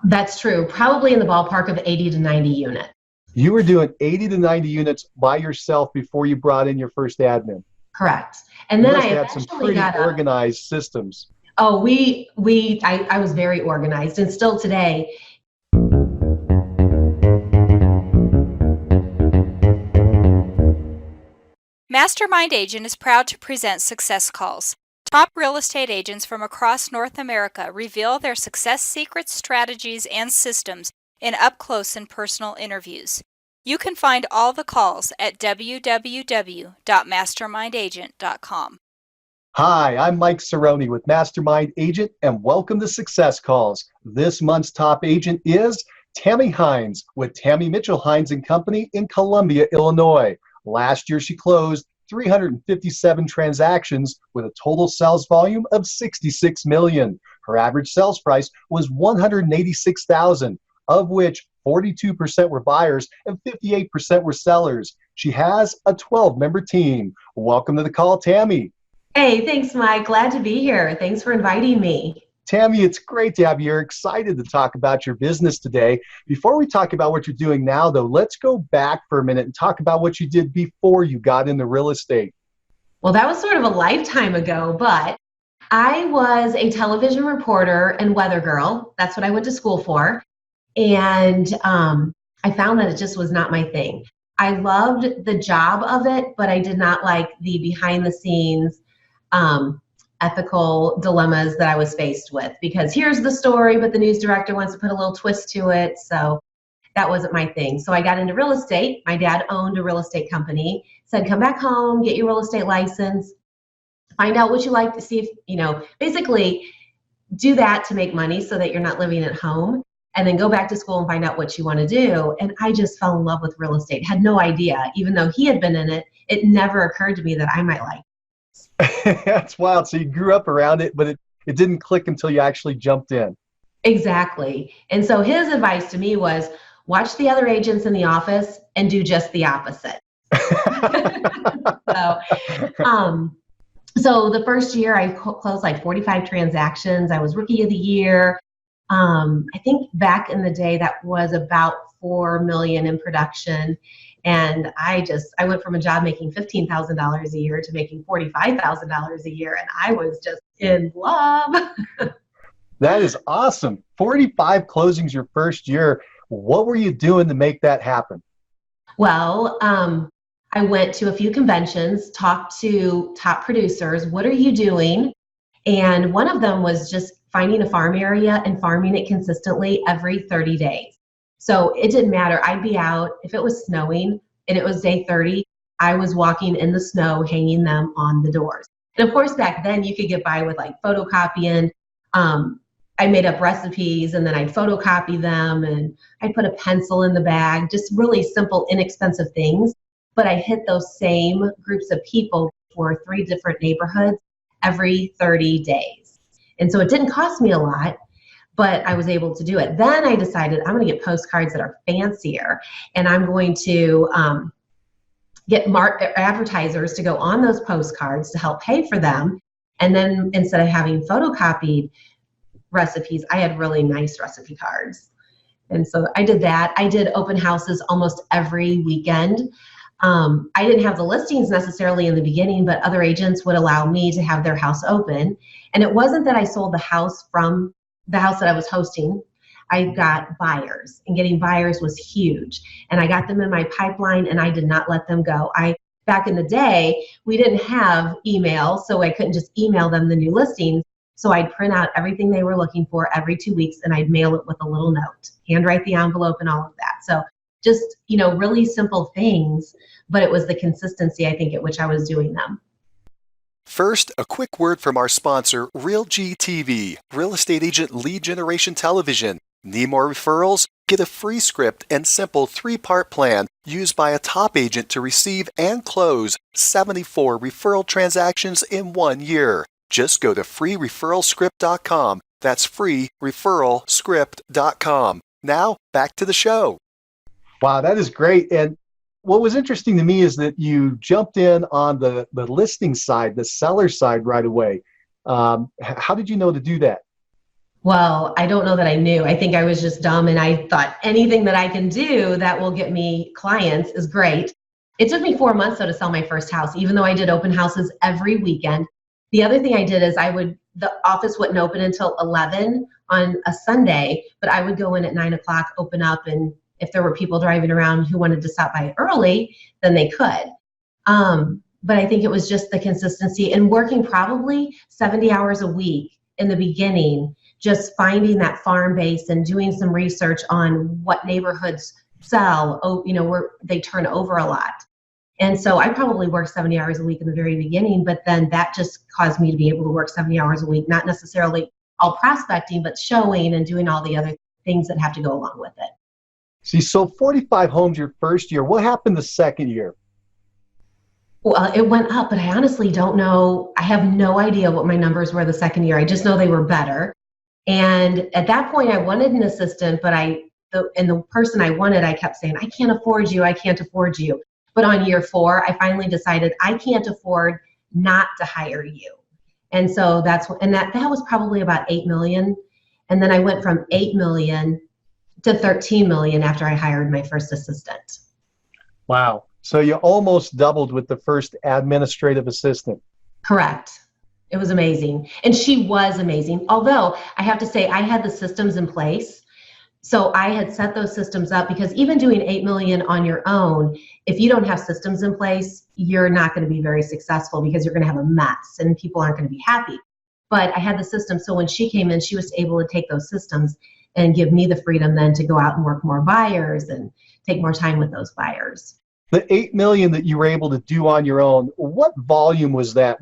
That's true. Probably in the ballpark of 80 to 90 units. You were doing 80 to 90 units by yourself before you brought in your first admin. Correct. And You then must I have had some eventually pretty got organized systems. Oh, I was very organized, and still today. Mastermind Agent is proud to present Success Calls. Top real estate agents from across North America reveal their success secrets, strategies, and systems in up-close and personal interviews. You can find all the calls at www.mastermindagent.com. Hi, I'm Mike Cerrone with Mastermind Agent, and welcome to Success Calls. This month's top agent is Tammy Hines with Tammy Mitchell Hines and Company in Columbia, Illinois. Last year, she closed 357 transactions with a total sales volume of $66 million. Her average sales price was $186,000, of which 42% were buyers and 58% were sellers. She has a 12-member team. Welcome to the call, Tammy. Hey, thanks, Mike. Glad to be here. Thanks for inviting me. Tammy, it's great to have you here. Excited to talk about your business today. Before we talk about what you're doing now, though, let's go back for a minute and talk about what you did before you got into real estate. Well, that was sort of a lifetime ago, but I was a television reporter and weather girl. That's what I went to school for. And I found that it just was not my thing. I loved the job of it, but I did not like the behind the scenes ethical dilemmas that I was faced with, because here's the story, but the news director wants to put a little twist to it. So that wasn't my thing. So I got into real estate. My dad owned a real estate company, said, come back home, get your real estate license, find out what you like to see if, basically do that to make money so that you're not living at home, and then go back to school and find out what you want to do. And I just fell in love with real estate. Had no idea, even though he had been in it, it never occurred to me that I might like it. That's wild. So you grew up around it, but it didn't click until you actually jumped in. Exactly. And so his advice to me was, watch the other agents in the office and do just the opposite. So the first year I closed like 45 transactions. I was rookie of the year. I think back in the day that was about $4 million in production. And I went from a job making $15,000 a year to making $45,000 a year. And I was just in love. That is awesome. 45 closings your first year. What were you doing to make that happen? Well, I went to a few conventions, talked to top producers. What are you doing? And one of them was just finding a farm area and farming it consistently every 30 days. So it didn't matter. I'd be out. If it was snowing and it was day 30, I was walking in the snow, hanging them on the doors. And of course, back then you could get by with like photocopying. I made up recipes and then I'd photocopy them and I'd put a pencil in the bag, just really simple, inexpensive things. But I hit those same groups of people for 3 different neighborhoods every 30 days. And so it didn't cost me a lot, but I was able to do it. Then I decided I'm going to get postcards that are fancier, and I'm going to get advertisers to go on those postcards to help pay for them. And then instead of having photocopied recipes, I had really nice recipe cards. And so I did that. I did open houses almost every weekend. I didn't have the listings necessarily in the beginning, but other agents would allow me to have their house open. And it wasn't that I sold the house from the house that I was hosting. I got buyers, and getting buyers was huge. And I got them in my pipeline, and I did not let them go. Back in the day, we didn't have email, so I couldn't just email them the new listings. So I'd print out everything they were looking for every 2 weeks, and I'd mail it with a little note, handwrite the envelope and all of that. So just, really simple things, but it was the consistency, I think, at which I was doing them. First, a quick word from our sponsor, RealG TV, Real Estate Agent Lead Generation Television. Need more referrals? Get a free script and simple 3-part plan used by a top agent to receive and close 74 referral transactions in 1 year. Just go to freereferralscript.com. That's freereferralscript.com. Now, back to the show. Wow, that is great. And what was interesting to me is that you jumped in on the listing side, the seller side right away. How did you know to do that? Well, I don't know that I knew. I think I was just dumb and I thought anything that I can do that will get me clients is great. It took me 4 months though to sell my first house, even though I did open houses every weekend. The other thing I did is the office wouldn't open until 11 on a Sunday, but I would go in at 9 o'clock, open up, and if there were people driving around who wanted to stop by early, then they could. But I think it was just the consistency and working probably 70 hours a week in the beginning, just finding that farm base and doing some research on what neighborhoods sell, where they turn over a lot. And so I probably worked 70 hours a week in the very beginning, but then that just caused me to be able to work 70 hours a week, not necessarily all prospecting, but showing and doing all the other things that have to go along with it. So you sold 45 homes your first year. What happened the second year? Well, it went up, but I honestly don't know. I have no idea what my numbers were the second year. I just know they were better. And at that point, I wanted an assistant, but the person I wanted, I kept saying, I can't afford you. I can't afford you. But on year 4, I finally decided I can't afford not to hire you. And so that was probably about 8 million. And then I went from 8 million to 13 million after I hired my first assistant. Wow. So you almost doubled with the first administrative assistant. Correct. It was amazing. And she was amazing. Although I have to say I had the systems in place. So I had set those systems up because even doing 8 million on your own, if you don't have systems in place, you're not going to be very successful because you're going to have a mess and people aren't going to be happy. But I had the system. So when she came in, she was able to take those systems and give me the freedom then to go out and work more buyers and take more time with those buyers. The 8 million that you were able to do on your own, what volume was that?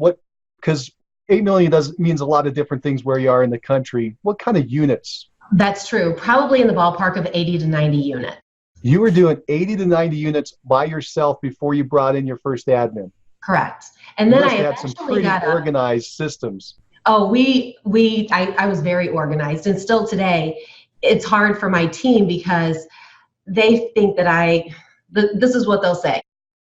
Because 8 million means a lot of different things where you are in the country. What kind of units? That's true. Probably in the ballpark of 80 to 90 units. You were doing 80 to 90 units by yourself before you brought in your first admin. Correct. And then I had some pretty organized systems. Oh, I was very organized, and still today, it's hard for my team because they think that this is what they'll say.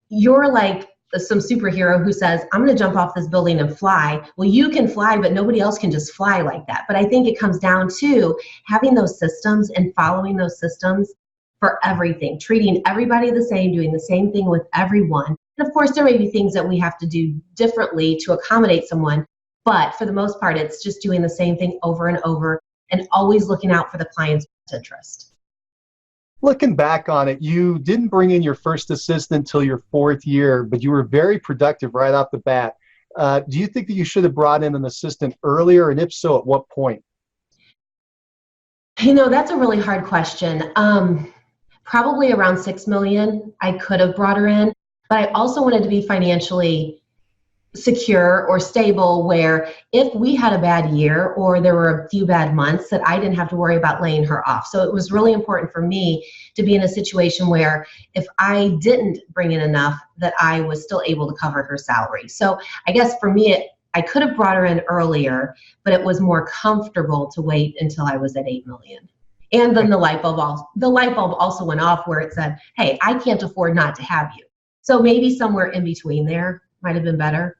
You're like some superhero who says, I'm going to jump off this building and fly. Well, you can fly, but nobody else can just fly like that. But I think it comes down to having those systems and following those systems for everything, treating everybody the same, doing the same thing with everyone. And of course, there may be things that we have to do differently to accommodate someone. But for the most part, it's just doing the same thing over and over and always looking out for the client's best interest. Looking back on it, you didn't bring in your first assistant until your 4th year, but you were very productive right off the bat. Do you think that you should have brought in an assistant earlier? And if so, at what point? That's a really hard question. Probably around 6 million, I could have brought her in, but I also wanted to be financially secure or stable where if we had a bad year or there were a few bad months that I didn't have to worry about laying her off. So it was really important for me to be in a situation where if I didn't bring in enough that I was still able to cover her salary. So I guess for me, I could have brought her in earlier, but it was more comfortable to wait until I was at 8 million. And then the light bulb also went off where it said, hey, I can't afford not to have you. So maybe somewhere in between there might have been better.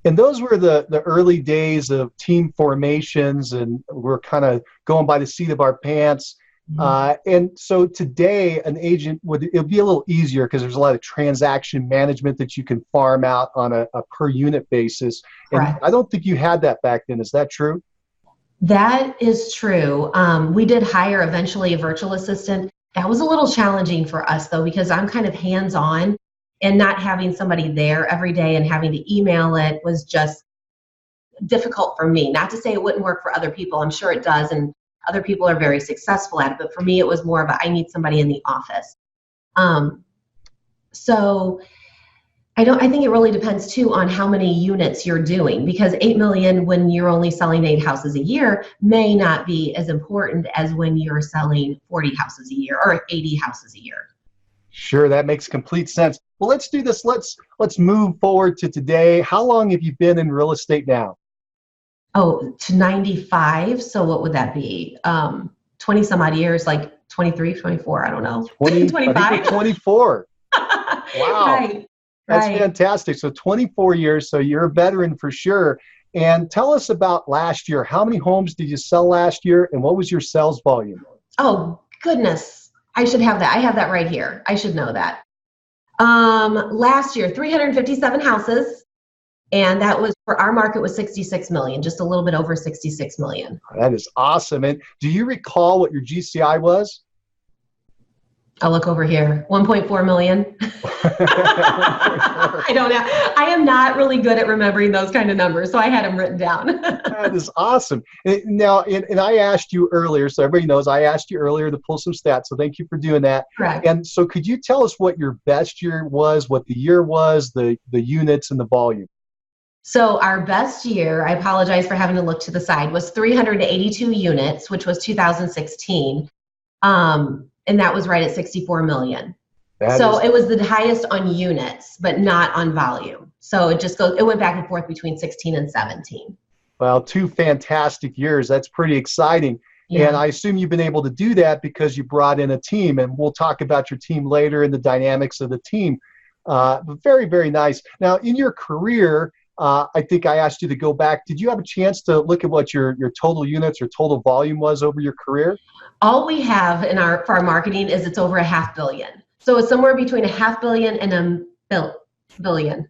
And those were the early days of team formations, and we're kind of going by the seat of our pants. And so today, an agent it'll be a little easier because there's a lot of transaction management that you can farm out on a per unit basis. And Right. I don't think you had that back then. Is that true? That is true. We did hire eventually a virtual assistant. That was a little challenging for us though, because I'm kind of hands-on. And not having somebody there every day and having to email it was just difficult for me. Not to say it wouldn't work for other people. I'm sure it does. And other people are very successful at it. But for me, it was more of I need somebody in the office. So I think it really depends too on how many units you're doing, because 8 million when you're only selling 8 houses a year may not be as important as when you're selling 40 houses a year or 80 houses a year. Sure, that makes complete sense. Well, let's do this. Let's move forward to today. How long have you been in real estate now? Oh, to 95. So what would that be? 20 some odd years, like 23, 24, I don't know. 25? I think you're 24. Wow. Right. That's right. fantastic. So 24 years, so you're a veteran for sure. And tell us about last year. How many homes did you sell last year, and what was your sales volume? Oh, goodness. I should have that. I have that right here. I should know that. Last year, 357 houses. And that was, for our market, was 66 million, just a little bit over 66 million. That is awesome. And do you recall what your GCI was? I'll look over here. 1.4 million. I don't know. I am not really good at remembering those kind of numbers, so I had them written down. That is awesome. Now, and I asked you earlier, so everybody knows I asked you earlier to pull some stats, so thank you for doing that. Correct. And so could you tell us what your best year was, what the year was, the units and the volume? So our best year, I apologize for having to look to the side, was 382 units, which was 2016. And that was right at 64 million. It was the highest on units, but not on volume. So it went back and forth between 16 and 17. Well, 2 fantastic years. That's pretty exciting. Yeah. And I assume you've been able to do that because you brought in a team, and we'll talk about your team later and the dynamics of the team. Very, very nice. Now, in your career, I think I asked you to go back. Did you have a chance to look at what your total units or total volume was over your career? All we have for our marketing is it's over $500 million. So it's somewhere between $500 million and $1 billion.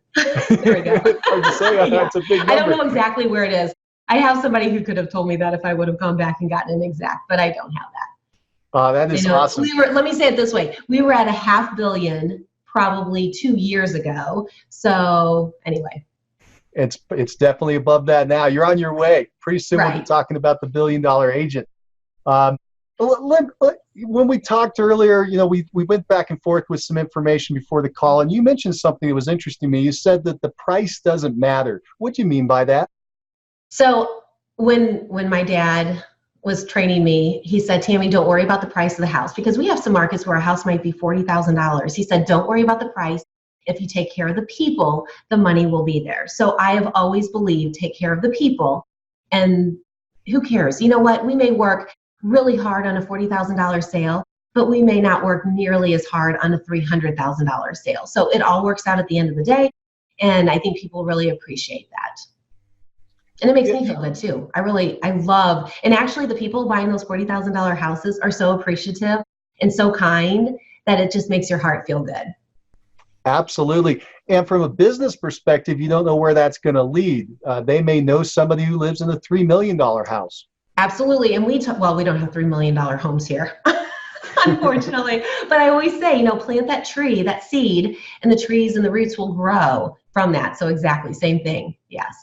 There we go. Hard to say. Yeah. That's a big number. I don't know exactly where it is. I have somebody who could have told me that if I would have gone back and gotten an exact, but I don't have that. That is awesome. Let me say it this way. We were at $500 million probably 2 years ago. So anyway. It's definitely above that now. You're on your way. Pretty soon we'll be talking about the $1 billion agent. When we talked earlier, we went back and forth with some information before the call, and you mentioned something that was interesting to me. You said that the price doesn't matter. What do you mean by that? So when my dad was training me, he said, Tammy, don't worry about the price of the house, because we have some markets where a house might be $40,000. He said, don't worry about the price. If you take care of the people, the money will be there. So I have always believed, take care of the people, and who cares? You know what? We may work really hard on a $40,000 sale, but we may not work nearly as hard on a $300,000 sale. So it all works out at the end of the day, and I think people really appreciate that. And it makes me feel good too. I love, and actually the people buying those $40,000 houses are so appreciative and so kind that it just makes your heart feel good. Absolutely. And from a business perspective, you don't know where that's going to lead. They may know somebody who lives in a $3 million house. Absolutely. And we don't have $3 million homes here, unfortunately. But I always say, plant that tree, that seed, and the trees and the roots will grow from that. So exactly, same thing. Yes.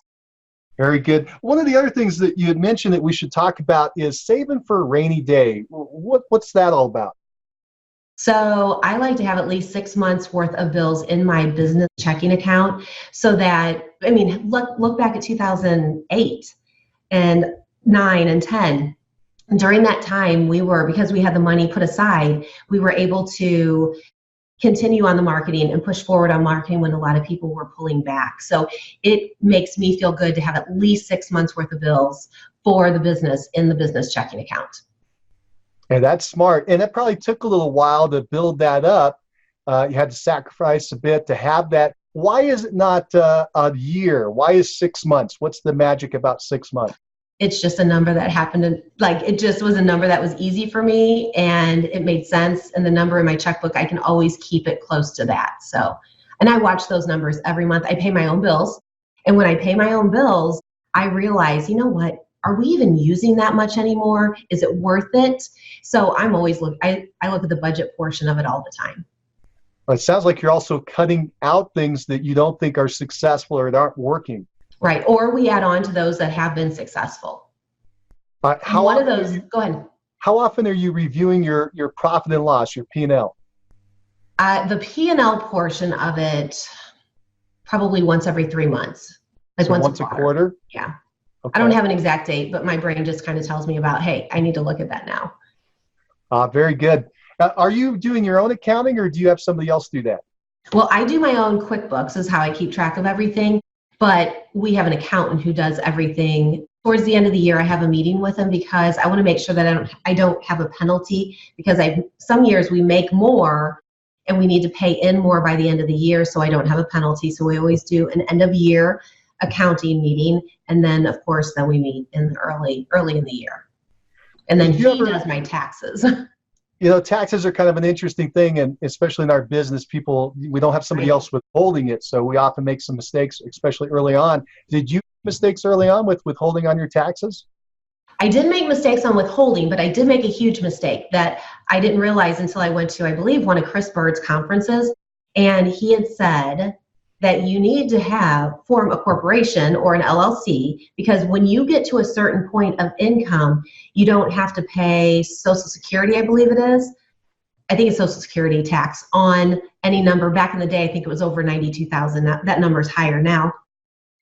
Very good. One of the other things that you had mentioned that we should talk about is saving for a rainy day. What's that all about? So I like to have at least 6 months worth of bills in my business checking account, so that, look back at 2008 and 9 and 10. During that time, because we had the money put aside, we were able to continue on the marketing and push forward on marketing when a lot of people were pulling back. So it makes me feel good to have at least 6 months worth of bills for the business in the business checking account. And that's smart. And it probably took a little while to build that up. You had to sacrifice a bit to have that. Why is it not a year? Why is 6 months? What's the magic about 6 months? It's just a number that happened. It just was a number that was easy for me, and it made sense. And the number in my checkbook, I can always keep it close to that. So, and I watch those numbers every month. I pay my own bills. And when I pay my own bills, I realize, you know what? Are we even using that much anymore? Is it worth it? So I'm always I look at the budget portion of it all the time. Well, it sounds like you're also cutting out things that you don't think are successful or that aren't working. Right. Or we add on to those that have been successful. Go ahead. How often are you reviewing your profit and loss, your P&L? The P&L portion of it, probably once every 3 months. So once a quarter? Yeah. Okay. I don't have an exact date, but my brain just kind of tells me about, hey, I need to look at that now. Very good. Are you doing your own accounting, or do you have somebody else do that? Well, I do my own QuickBooks is how I keep track of everything, but we have an accountant who does everything. Towards the end of the year, I have a meeting with him because I want to make sure that I don't have a penalty, because some years we make more and we need to pay in more by the end of the year, so I don't have a penalty. So we always do an end of year accounting meeting, and then of course then we meet in the early in the year, and then he does my taxes. Taxes are kind of an interesting thing, and especially in our business, we don't have somebody else withholding it, so we often make some mistakes, especially early on. Did you make mistakes early on with withholding on your taxes? I did make mistakes on withholding, but I did make a huge mistake that I didn't realize until I went to, I believe, one of Chris Bird's conferences, and he had said that you need to form a corporation or an LLC, because when you get to a certain point of income, you don't have to pay Social Security, I believe it is. I think it's Social Security tax on any number. Back in the day, I think it was over 92,000. That number is higher now.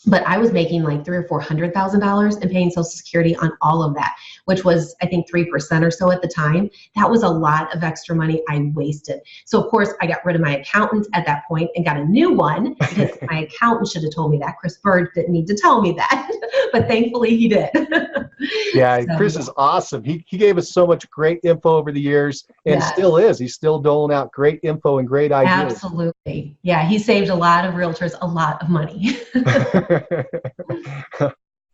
But I was making like $300,000 or $400,000 and paying Social Security on all of that, which was, I think, 3% or so at the time. That was a lot of extra money I wasted. So, of course, I got rid of my accountant at that point and got a new one, because my accountant should have told me that. Chris Bird didn't need to tell me that, but thankfully he did. Yeah, so, Chris is awesome. He gave us so much great info over the years, and still is. He's still doling out great info and great ideas. Absolutely. Yeah, he saved a lot of realtors a lot of money.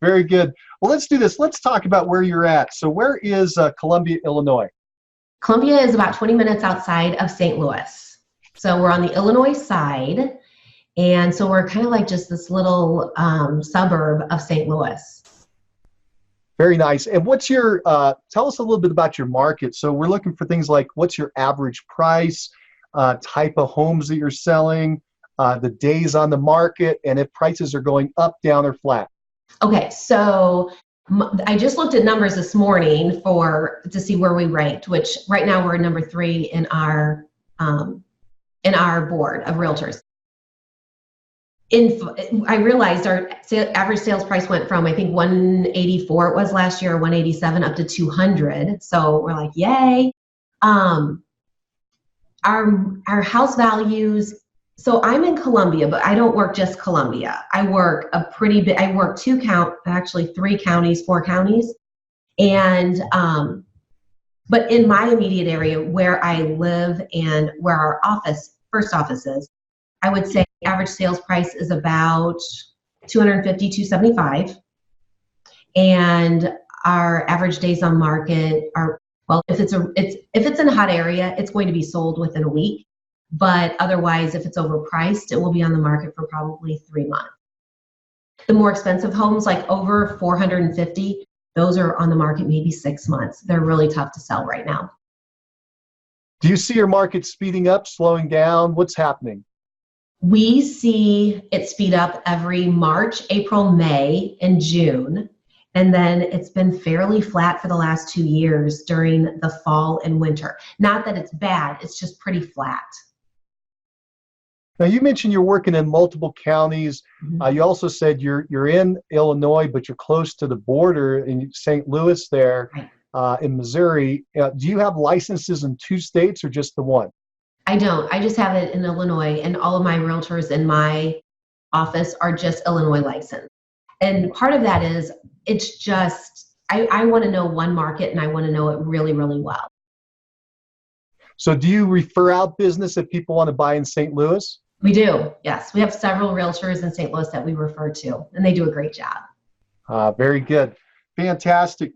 Very good. Well, let's do this. Let's talk about where you're at. So where is Columbia, Illinois? Columbia is about 20 minutes outside of St. Louis. So we're on the Illinois side. And so we're kind of like just this little suburb of St. Louis. Very nice. And what's your, tell us a little bit about your market. So we're looking for things like, what's your average price, type of homes that you're selling, the days on the market, and if prices are going up, down, or flat. Okay, so I just looked at numbers this morning to see where we ranked, which right now we're number 3 in our board of realtors. I realized our average sales price went from, I think, 184 it was last year, or 187 up to 200. So we're like, yay. Our house values. So I'm in Columbia, but I don't work just Columbia. I work I work 3 counties, 4 counties. And, but in my immediate area where I live and where our first office is, I would say average sales price is about $250, $275. And our average days on market are, well, if it's in a hot area, it's going to be sold within a week. But otherwise, if it's overpriced, it will be on the market for probably 3 months. The more expensive homes, like over 450, those are on the market maybe 6 months. They're really tough to sell right now. Do you see your market speeding up, slowing down? What's happening? We see it speed up every March, April, May, and June. And then it's been fairly flat for the last 2 years during the fall and winter. Not that it's bad, it's just pretty flat. Now, you mentioned you're working in multiple counties. Mm-hmm. You also said you're in Illinois, but you're close to the border in St. Louis there, right, in Missouri. Do you have licenses in 2 states or just the one? I don't. I just have it in Illinois, and all of my realtors in my office are just Illinois licensed. And part of that is, it's just, I want to know one market, and I want to know it really, really well. So do you refer out business if people want to buy in St. Louis? We do, yes. We have several realtors in St. Louis that we refer to, and they do a great job. Very good. Fantastic.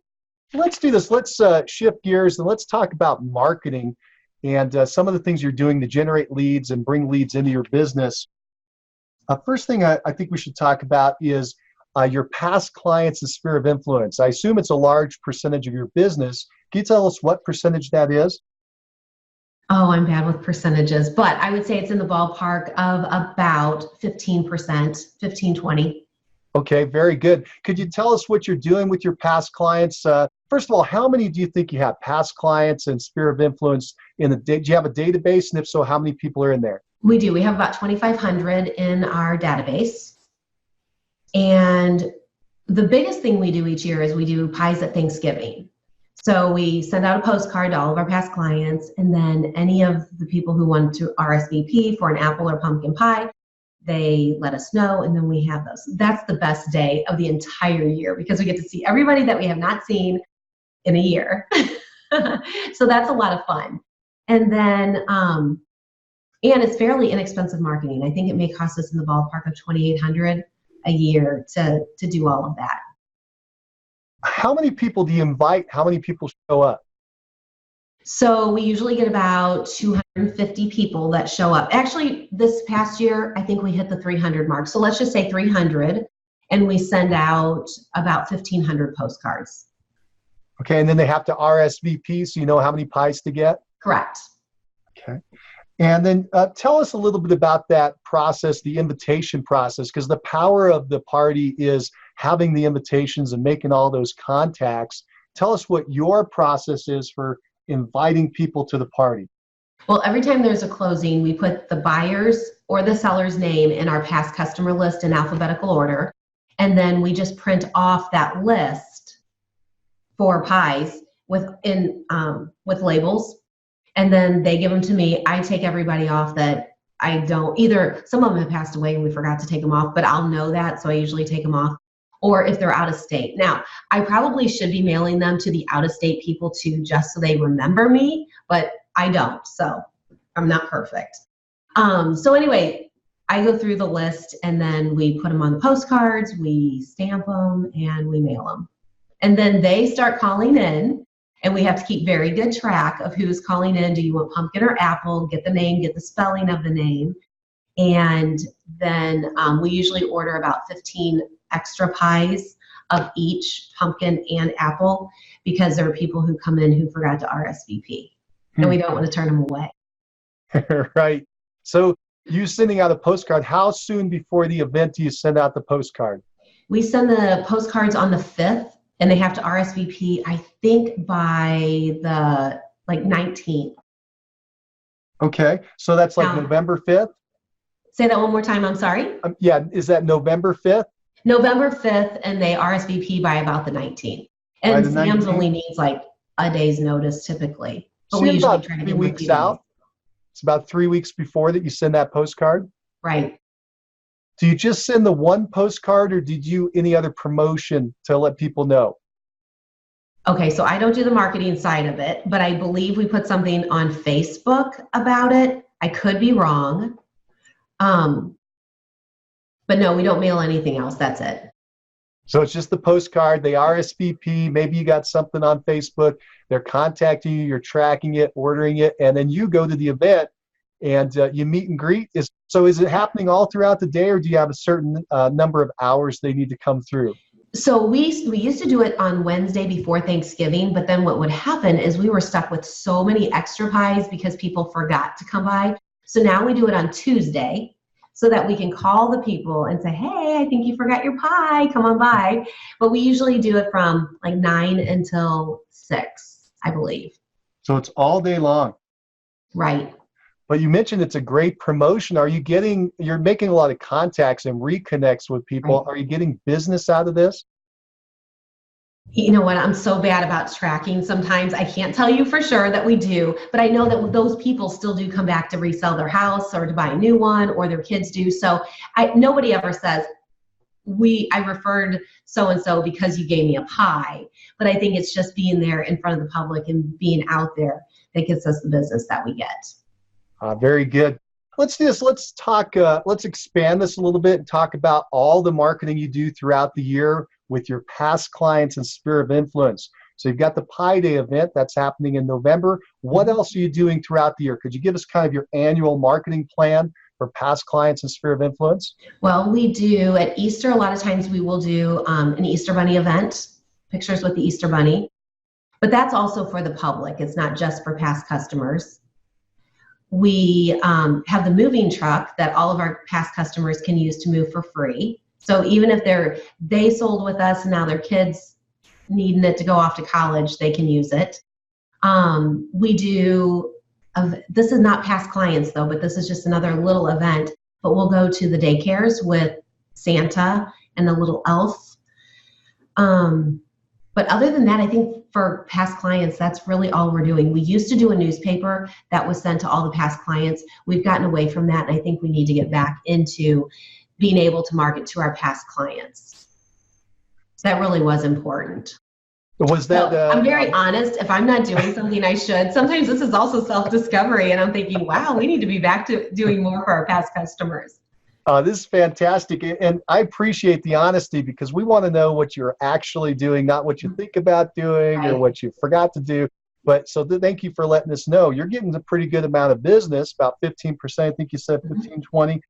Let's do this. Let's shift gears and let's talk about marketing and some of the things you're doing to generate leads and bring leads into your business. First thing I think we should talk about is your past clients and sphere of influence. I assume it's a large percentage of your business. Can you tell us what percentage that is? Oh, I'm bad with percentages, but I would say it's in the ballpark of about 15%, 15, 20. Okay, very good. Could you tell us what you're doing with your past clients? First of all, how many do you think you have past clients and sphere of influence do you have a database? And if so, how many people are in there? We do. We have about 2,500 in our database. And the biggest thing we do each year is we do pies at Thanksgiving. So we send out a postcard to all of our past clients, and then any of the people who want to RSVP for an apple or pumpkin pie, they let us know, and then we have those. That's the best day of the entire year because we get to see everybody that we have not seen in a year. So that's a lot of fun. And then, and it's fairly inexpensive marketing. I think it may cost us in the ballpark of $2,800 a year to do all of that. How many people do you invite? How many people show up? So we usually get about 250 people that show up. Actually, this past year, I think we hit the 300 mark. So let's just say 300, and we send out about 1,500 postcards. Okay, and then they have to RSVP, so you know how many pies to get? Correct. Okay. And then tell us a little bit about that process, the invitation process, because the power of the party is having the invitations and making all those contacts. Tell us what your process is for inviting people to the party. Well, every time there's a closing, we put the buyer's or the seller's name in our past customer list in alphabetical order. And then we just print off that list for pies with labels. And then they give them to me. I take everybody off that I don't, either some of them have passed away and we forgot to take them off, but I'll know that. So I usually take them off. Or if they're out of state. Now, I probably should be mailing them to the out of state people too, just so they remember me, but I don't. So I'm not perfect. So anyway, I go through the list and then we put them on the postcards, we stamp them and we mail them. And then they start calling in. And we have to keep very good track of who's calling in. Do you want pumpkin or apple? Get the name, get the spelling of the name. And then we usually order about 15 extra pies of each pumpkin and apple because there are people who come in who forgot to RSVP. And we don't want to turn them away. Right. So you sending out a postcard, how soon before the event do you send out the postcard? We send the postcards on the 5th. And they have to RSVP, I think, by the 19th. Okay, so that's like November 5th? Say that one more time, I'm sorry? Yeah, is that November 5th? November 5th, and they RSVP by about the 19th. And Sam's only needs like a day's notice typically. But so we usually about try to 3 give weeks out? It's about 3 weeks before that you send that postcard? Right. Do you just send the one postcard or did you any other promotion to let people know? Okay, so I don't do the marketing side of it, but I believe we put something on Facebook about it. I could be wrong. But no, we don't mail anything else. That's it. So it's just the postcard, they RSVP, maybe you got something on Facebook, they're contacting you, you're tracking it, ordering it, and then you go to the event and you meet and greet. So is it happening all throughout the day or do you have a certain number of hours they need to come through? So we used to do it on Wednesday before Thanksgiving, but then what would happen is we were stuck with so many extra pies because people forgot to come by. So now we do it on Tuesday so that we can call the people and say, hey, I think you forgot your pie, come on by. But we usually do it from like 9 until 6, I believe. So it's all day long. Right. But you mentioned it's a great promotion. You're making a lot of contacts and reconnects with people. Right. Are you getting business out of this? You know what? I'm so bad about tracking sometimes. I can't tell you for sure that we do, but I know that those people still do come back to resell their house or to buy a new one, or their kids do. So nobody ever says, I referred so-and-so because you gave me a pie. But I think it's just being there in front of the public and being out there that gets us the business that we get. Very good. Let's do this. Let's talk. Let's expand this a little bit and talk about all the marketing you do throughout the year with your past clients and sphere of influence. So you've got the Pie Day event that's happening in November. What else are you doing throughout the year? Could you give us kind of your annual marketing plan for past clients and sphere of influence? Well, we do at Easter. A lot of times we will do an Easter Bunny event, pictures with the Easter Bunny. But that's also for the public. It's not just for past customers. We have the moving truck that all of our past customers can use to move for free. So even if they sold with us and now their kids needing it to go off to college, they can use it. We do, this is not past clients though, but this is just another little event, but we'll go to the daycares with Santa and the little elf. But other than that, I think for past clients, that's really all we're doing. We used to do a newspaper that was sent to all the past clients. We've gotten away from that, and I think we need to get back into being able to market to our past clients. That really was important. Was that? I'm very honest. If I'm not doing something I should, sometimes this is also self-discovery, and I'm thinking, wow, we need to be back to doing more for our past customers. This is fantastic. And I appreciate the honesty because we want to know what you're actually doing, not what you think about doing or Right. what you forgot to do. But so thank you for letting us know. You're getting a pretty good amount of business, about 15%. I think you said 15, 20.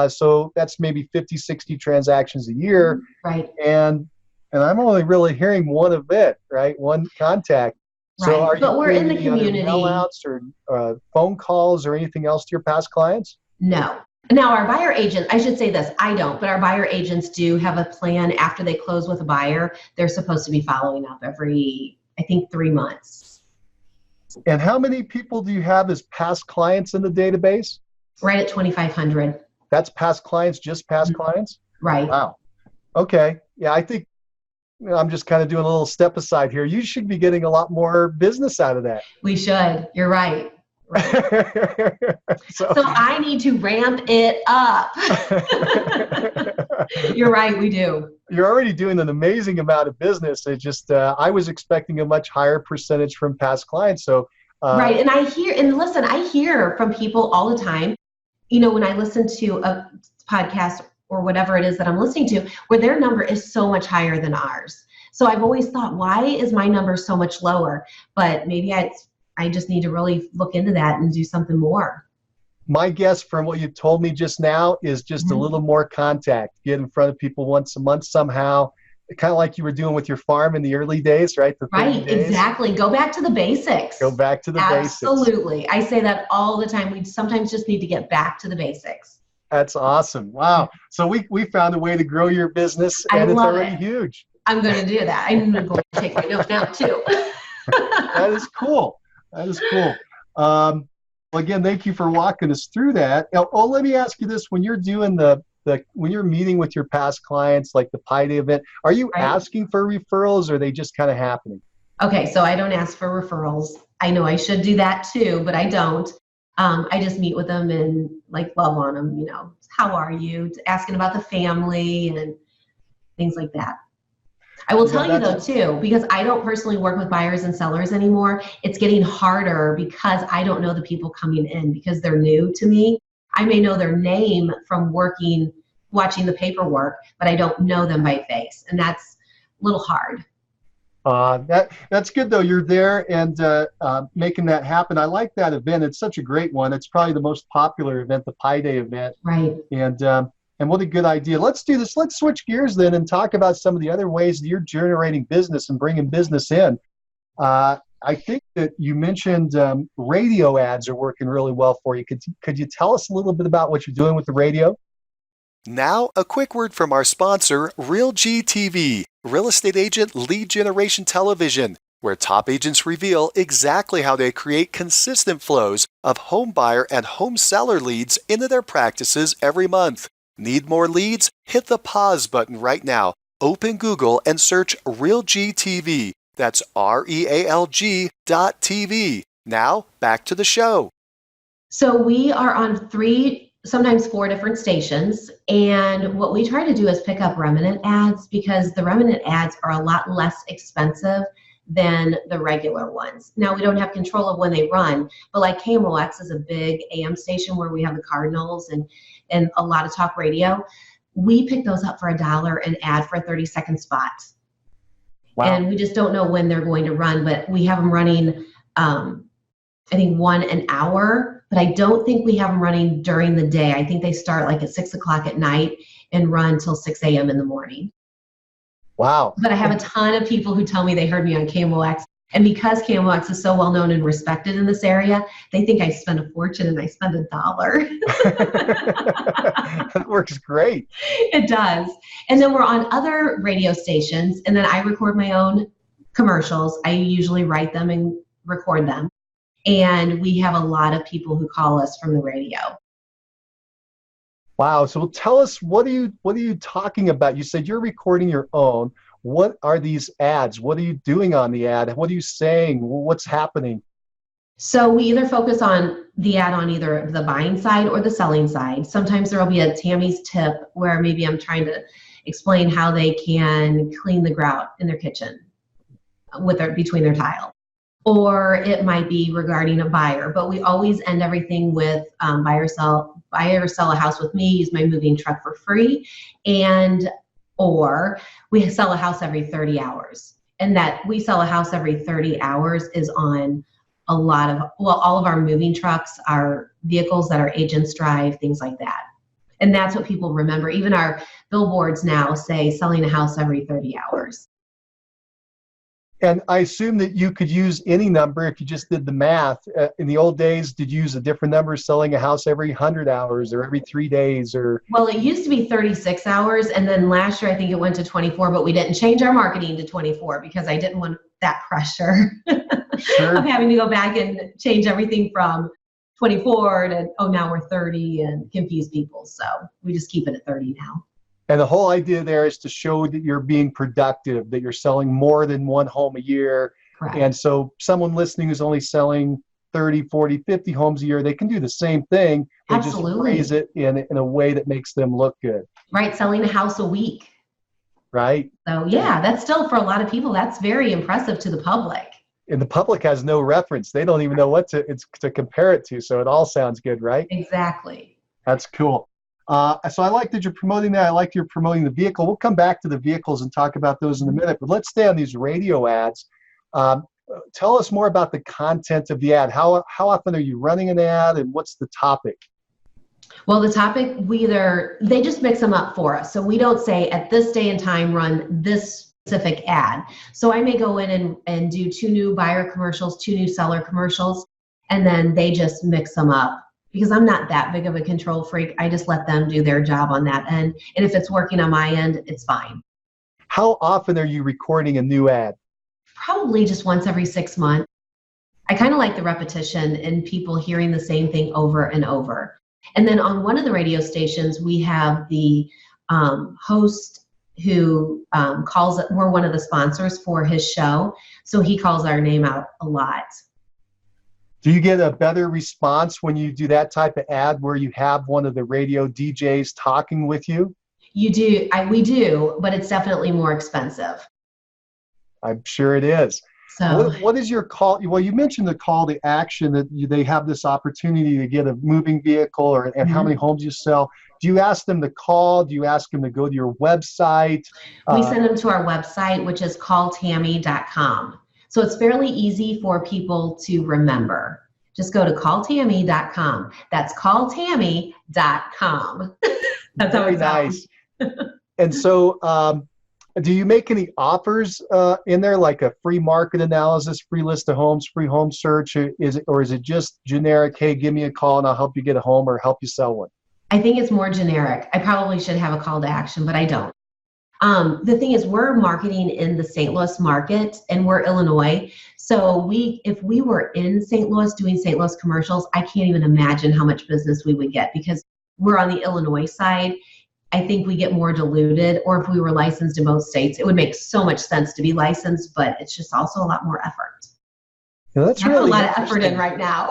So that's maybe 50, 60 transactions a year. Right. And I'm only really hearing one event, right? One contact. So Right. are you But we're doing in the any other community. mail outs or phone calls or anything else to your past clients? No. Now, our buyer agent, I should say this, I don't, but our buyer agents do have a plan after they close with a buyer. They're supposed to be following up every, I think, 3 months. And how many people do you have as past clients in the database? Right at 2,500. That's past clients, just past clients? Right. Wow. Okay. Yeah, I think I'm just kind of doing a little step aside here. You should be getting a lot more business out of that. We should. You're right. So So I need to ramp it up. You're right, we do. You're already doing an amazing amount of business. It just, I was expecting a much higher percentage from past clients. So, Right. And I hear from people all the time, you know, when I listen to a podcast or whatever it is that I'm listening to, where their number is so much higher than ours. So I've always thought, why is my number so much lower? But maybe I just need to really look into that and do something more. my guess from what you told me just now is just a little more contact. Get in front of people once a month somehow, kind of like you were doing with your farm in the early days, right? The 30 Right, days. exactly. Go back to the basics. Go back to the basics. Absolutely. I say that all the time. We sometimes just need to get back to the basics. That's awesome. Wow. So we found a way to grow your business, and it's already huge. I'm going to do that. I'm going to take my note now too. That is cool. That is cool. Well, again, thank you for walking us through that. Now, let me ask you this: when you're doing when you're meeting with your past clients, like the Pi Day event, are you asking for referrals, or are they just kind of happening? Okay, so I don't ask for referrals. I know I should do that too, but I don't. I just meet with them and like love on them. You know, how are you? Asking about the family and things like that. I will tell you though too, because I don't personally work with buyers and sellers anymore, it's getting harder because I don't know the people coming in because they're new to me. I may know their name from watching the paperwork, but I don't know them by face. And that's a little hard. That's good though. You're there and making that happen. I like that event. It's such a great one. It's probably the most popular event, the Pi Day event. Right. And what a good idea. Let's do this. Let's switch gears then and talk about some of the other ways that you're generating business and bringing business in. I think that you mentioned radio ads are working really well for you. Could you tell us a little bit about what you're doing with the radio? Now, a quick word from our sponsor, RealG TV, Real Estate Agent Lead Generation Television, where top agents reveal exactly how they create consistent flows of home buyer and home seller leads into their practices every month. Need more leads? Hit the pause button right now. Open Google and search RealG TV. That's REALG.TV. Now, back to the show. So we are on 3, sometimes 4 different stations. And what we try to do is pick up remnant ads because the remnant ads are a lot less expensive than the regular ones. Now, we don't have control of when they run, but like KMOX is a big AM station where we have the Cardinals and a lot of talk radio. We pick those up for $1 an ad for a 30-second spot. Wow. And we just don't know when they're going to run, but we have them running, I think 1 an hour, but I don't think we have them running during the day. I think they start like at 6 o'clock at night and run till 6 a.m. in the morning. Wow. But I have a ton of people who tell me they heard me on KMOX. And because KMOX is so well known and respected in this area, they think I spend a fortune and I spend $1. That works great. It does. And then we're on other radio stations, and then I record my own commercials. I usually write them and record them. And we have a lot of people who call us from the radio. Wow. So tell us, what are you talking about? You said you're recording your own. What are these ads? What are you doing on the ad? What are you saying? What's happening? So we either focus on the ad on either the buying side or the selling side. Sometimes there will be a Tammy's tip where maybe I'm trying to explain how they can clean the grout in their kitchen between their tile. or it might be regarding a buyer. But we always end everything with buy or sell a house with me, use my moving truck for free, and or we sell a house every 30 hours. And that we sell a house every 30 hours is on a lot of, well, all of our moving trucks, our vehicles that our agents drive, things like that. And that's what people remember. Even our billboards now say selling a house every 30 hours. And I assume that you could use any number if you just did the math. In the old days, did you use a different number, selling a house every 100 hours or every 3 days? Or Well, it used to be 36 hours, and then last year I think it went to 24, but we didn't change our marketing to 24 because I didn't want that pressure Sure. of having to go back and change everything from 24 to, oh, now we're 30 and confuse people. So we just keep it at 30 now. And the whole idea there is to show that you're being productive, that you're selling more than one home a year. Correct. And so someone listening who's only selling 30, 40, 50 homes a year, they can do the same thing, but just Absolutely. phrase it in a way that makes them look good. Right, selling a house a week. Right? So yeah, that's still, for a lot of people, that's very impressive to the public. And the public has no reference. They don't even know what to compare it to. So it all sounds good, right? Exactly. That's cool. So I like that you're promoting that. I like you're promoting the vehicle. We'll come back to the vehicles and talk about those in a minute, but let's stay on these radio ads. Tell us more about the content of the ad. How often are you running an ad, and what's the topic? Well, the topic, they just mix them up for us. So we don't say at this day and time, run this specific ad. So I may go in and do 2 new buyer commercials, 2 new seller commercials, and then they just mix them up. Because I'm not that big of a control freak. I just let them do their job on that end. And if it's working on my end, it's fine. How often are you recording a new ad? Probably just once every 6 months. I kind of like the repetition and people hearing the same thing over and over. And then on one of the radio stations, we have the host who calls it, we're one of the sponsors for his show. So he calls our name out a lot. Do you get a better response when you do that type of ad where you have one of the radio DJs talking with you? You do. We do, but it's definitely more expensive. I'm sure it is. So what is your call? Well, you mentioned the call to action that they have this opportunity to get a moving vehicle and how many homes you sell. Do you ask them to call? Do you ask them to go to your website? We send them to our website, which is calltammy.com. So it's fairly easy for people to remember. Just go to calltammy.com. That's calltammy.com. That's how it's nice. And so do you make any offers in there, like a free market analysis, free list of homes, free home search? Or is it just generic, hey, give me a call and I'll help you get a home or help you sell one? I think it's more generic. I probably should have a call to action, but I don't. The thing is, we're marketing in the St. Louis market, and we're Illinois. So if we were in St. Louis doing St. Louis commercials, I can't even imagine how much business we would get because we're on the Illinois side. I think we get more diluted, or if we were licensed in both states, it would make so much sense to be licensed, but it's just also a lot more effort. Yeah, that's I really put a lot of effort in right now.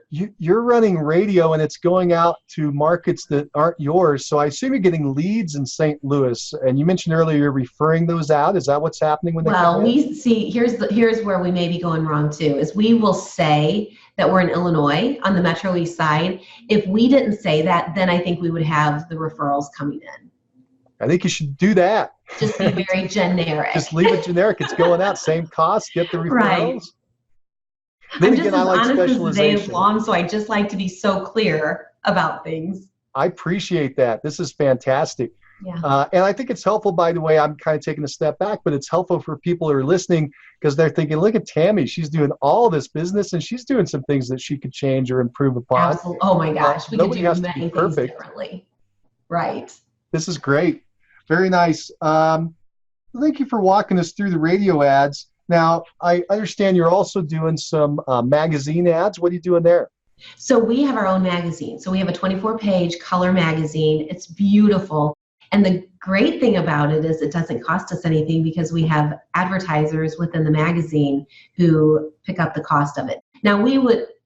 You're running radio and it's going out to markets that aren't yours. So I assume you're getting leads in St. Louis. And you mentioned earlier you're referring those out. Is that what's happening when they come in? We see, here's where we may be going wrong too, is we will say that we're in Illinois on the Metro East side. If we didn't say that, then I think we would have the referrals coming in. I think you should do that. Just be very generic. Just leave it generic. It's going out, same cost, get the referrals. Right. Then I'm again, just I like as honest as the day is specialization. long, so I just like to be so clear about things. I appreciate that. This is fantastic. Yeah. And I think it's helpful, by the way, I'm kind of taking a step back, but it's helpful for people who are listening because they're thinking, look at Tammy. She's doing all this business and she's doing some things that she could change or improve upon. Absolutely. Oh my gosh. We could Nobody do has to many be things perfect. differently. Right. This is great. Very nice. Thank you for walking us through the radio ads. Now, I understand you're also doing some magazine ads. What are you doing there? So we have our own magazine. So we have a 24-page color magazine. It's beautiful. And the great thing about it is it doesn't cost us anything because we have advertisers within the magazine who pick up the cost of it. Now,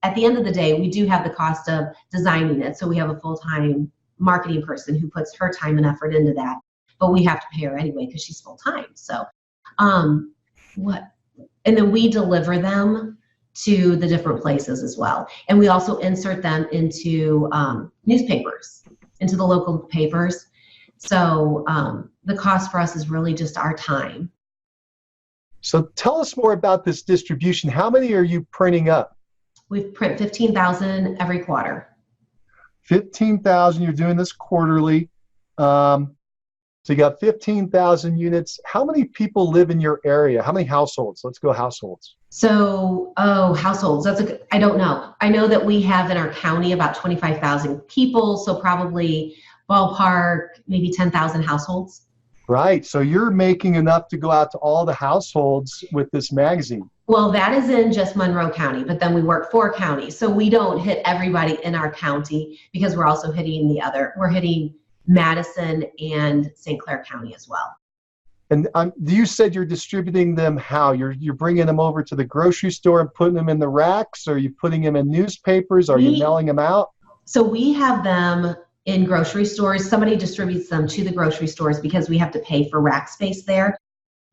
at the end of the day, we do have the cost of designing it. So we have a full-time marketing person who puts her time and effort into that. But we have to pay her anyway because she's full-time. So And then we deliver them to the different places as well. And we also insert them into newspapers, into the local papers. So the cost for us is really just our time. So tell us more about this distribution. How many are you printing up? We print 15,000 every quarter. 15,000, you're doing this quarterly. So you got 15,000 units. How many people live in your area? How many households? Let's go households. So, households, I don't know. I know that we have in our county about 25,000 people, so probably ballpark, maybe 10,000 households. Right, so you're making enough to go out to all the households with this magazine. Well, that is in just Monroe County, but then we work 4 counties. So we don't hit everybody in our county because we're also hitting we're hitting Madison and St. Clair County as well. And you said you're distributing them how? You're bringing them over to the grocery store and putting them in the racks? Or are you putting them in newspapers? Are you mailing them out? So we have them in grocery stores. Somebody distributes them to the grocery stores because we have to pay for rack space there.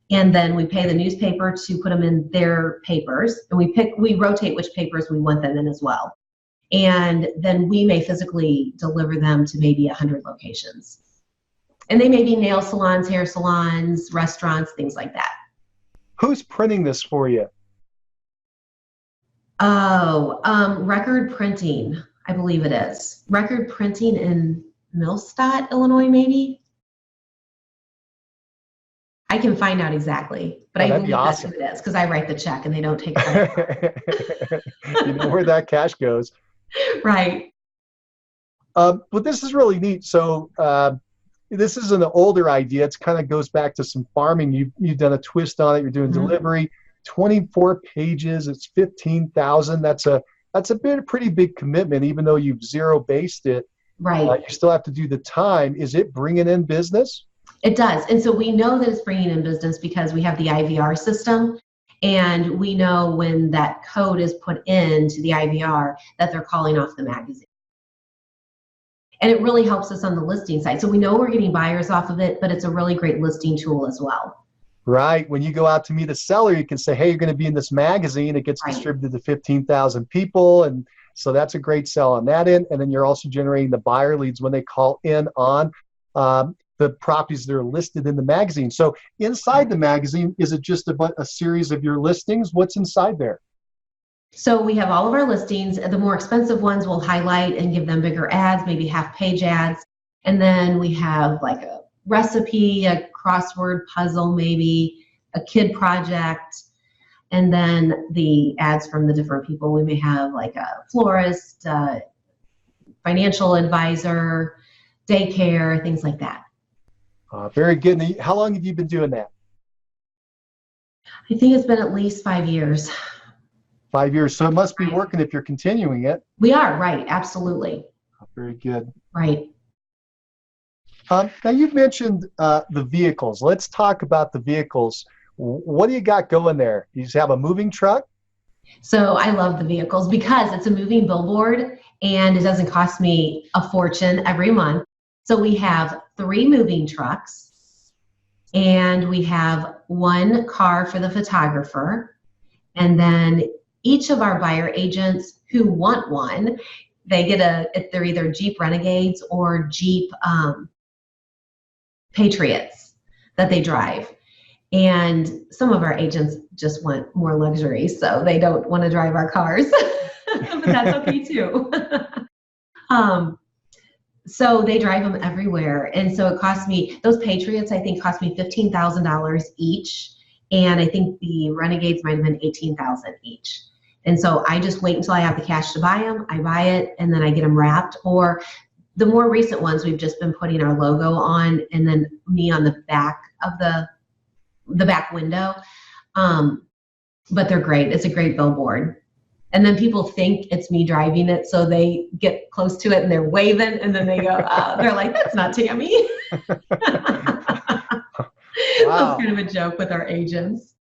And then we pay the newspaper to put them in their papers. And we rotate which papers we want them in as well. And then we may physically deliver them to maybe 100 locations. And they may be nail salons, hair salons, restaurants, things like that. Who's printing this for you? Record Printing, I believe it is. Record Printing in Millstadt, Illinois, maybe? I can find out exactly, but I believe that's who it is because I write the check and they don't take it. You know where that cash goes. Right. But this is really neat. So this is an older idea. It kind of goes back to some farming. You've done a twist on it. You're doing delivery. 24 pages. It's 15,000. That's a pretty big commitment, even though you've zero-based it. Right. You still have to do the time. Is it bringing in business? It does. And so we know that it's bringing in business because we have the IVR system. And we know when that code is put into the IVR that they're calling off the magazine. And it really helps us on the listing side. So we know we're getting buyers off of it, but it's a really great listing tool as well. Right. When you go out to meet a seller, you can say, hey, you're going to be in this magazine. It gets distributed to 15,000 people. And so that's a great sell on that end. And then you're also generating the buyer leads when they call in on the properties that are listed in the magazine. So inside the magazine, is it just a series of your listings? What's inside there? So we have all of our listings. The more expensive ones we'll highlight and give them bigger ads, maybe half-page ads. And then we have like a recipe, a crossword puzzle, maybe a kid project. And then the ads from the different people. We may have like a florist, financial advisor, daycare, things like that. Very good. How long have you been doing that? I think it's been at least 5 years. 5 years. So it must be working if you're continuing it. We are, right. Absolutely. Very good. Right. Now you've mentioned the vehicles. Let's talk about the vehicles. What do you got going there? You just have a moving truck? So I love the vehicles because it's a moving billboard and it doesn't cost me a fortune every month. So we have 3 moving trucks and we have 1 car for the photographer. And then each of our buyer agents who want one, they get they're either Jeep Renegades or Jeep Patriots that they drive. And some of our agents just want more luxury, so they don't want to drive our cars, but that's okay too. So they drive them everywhere. And so it cost me, those Patriots, I think cost me $15,000 each. And I think the Renegades might've been $18,000 each. And so I just wait until I have the cash to buy them. I buy it and then I get them wrapped. Or the more recent ones, we've just been putting our logo on and then me on the back of the back window. But they're great. It's a great billboard. And then people think it's me driving it, so they get close to it and they're waving, and then they go, they're like, that's not Tammy. Wow. That's kind of a joke with our agents.